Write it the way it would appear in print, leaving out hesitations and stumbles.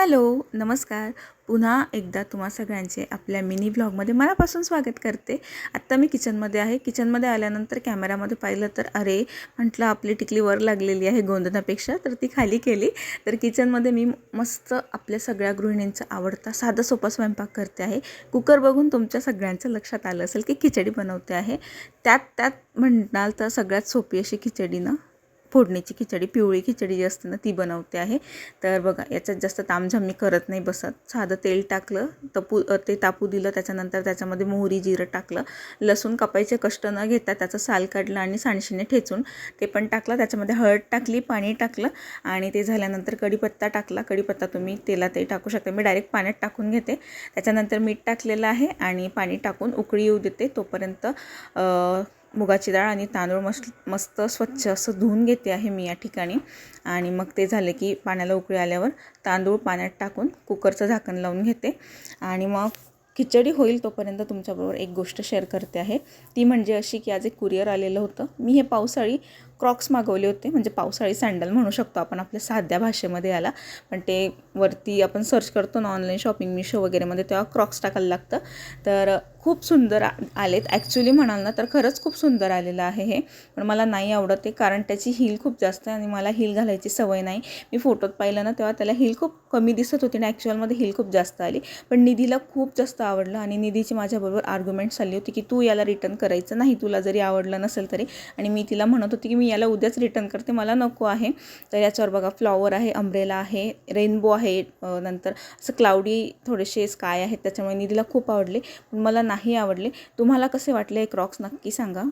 Hello, नमस्कार. पुन्हा एकदा तुम्हा सगळ्यांचे आपल्या मिनी व्लॉगमध्ये मनापासून स्वागत करते. आत्ता मी किचनमध्ये आहे. किचनमध्ये आल्यानंतर कॅमेरामध्ये पाहिलं तर अरे, म्हटलं आपली टिकली वर लागलेली आहे गोंधनापेक्षा, तर ती खाली केली. तर किचनमध्ये मी मस्त आपल्या सगळ्या गृहिणींचा आवडता साधा सोपा स्वयंपाक करते आहे. कुकर बघून तुमच्या सगळ्यांचं लक्षात आलं असेल की खिचडी बनवते आहे. त्यात म्हणाल तर सगळ्यात सोपी अशी खिचडी ना, फोडणीची खिचडी, पिवळी खिचडी जी असते ना ती बनवते आहे. तर बघा, याच्यात जास्त तामझाम मी करत नाही बसत. साधं तेल टाकलं, ते तापू दिलं, त्याच्यानंतर त्याच्यामध्ये मोहरी जिरं टाकलं, लसूण कापायचे कष्ट न घेता त्याचं साल काढलं आणि सांडशीने ठेचून ते पण टाकलं. त्याच्यामध्ये हळद टाकली, पाणी टाकलं आणि ते झाल्यानंतर कढीपत्ता टाकला. कढीपत्ता तुम्ही तेलातही टाकू शकता, मी डायरेक्ट पाण्यात टाकून घेते. त्याच्यानंतर मीठ टाकलेलं आहे आणि पाणी टाकून उकळी येऊ देते. तोपर्यंत मुगाची डाळ आणि तांदूळ मस्त स्वच्छ असं धुवून घेते आहे मी या ठिकाणी. आणि मग ते झाले की पाण्याला उकळी आल्यावर तांदूळ पाण्यात टाकून कुकरचं झाकण लावून घेते. आणि मग खिचडी होईल तोपर्यंत तुमच्याबरोबर एक गोष्ट शेअर करते आहे. ती म्हणजे अशी की आज एक कुरिअर आलेलं होतं. मी हे पावसाळी क्रॉक्स मागवले होते, म्हणजे पावसाळी सँडल म्हणू शकतो आपण आपल्या साध्या भाषेमध्ये याला. पण ते वरती आपण सर्च करतो ना ऑनलाईन शॉपिंग मिशो वगैरेमध्ये, तेव्हा क्रॉक्स टाकायला लागतं. तर खूप सुंदर आलेत. ॲक्च्युली म्हणाल ना तर खरंच खूप सुंदर आलेलं आहे हे. पण मला नाही आवडत आहे, कारण त्याची हील खूप जास्त आहे आणि मला हील घालायची सवय नाही. मी फोटोत पाहिलं ना तेव्हा त्याला हील खूप कमी दिसत होती आणि ॲक्च्युअलमध्ये हील खूप जास्त आली. पण निधीला खूप जास्त आवडलं आणि निधीची माझ्याबरोबर आर्ग्युमेंट चालली होती की तू याला रिटर्न करायचं नाही, तुला जरी आवडलं नसेल तरी. आणि मी तिला म्हणत होती की मी याला उद्याच रिटर्न करते, मला नको आहे. तर याच्यावर बघा, फ्लॉवर आहे, अम्ब्रेला आहे, रेनबो आहे, नंतर असं क्लाउडी थोडेसे स्काय आहेत. त्याच्यामुळे निधीला खूप आवडले, पण मला नाही आवडले. तुम्हाला कसे वाटले हे क्रॉक्स नक्की सांगा.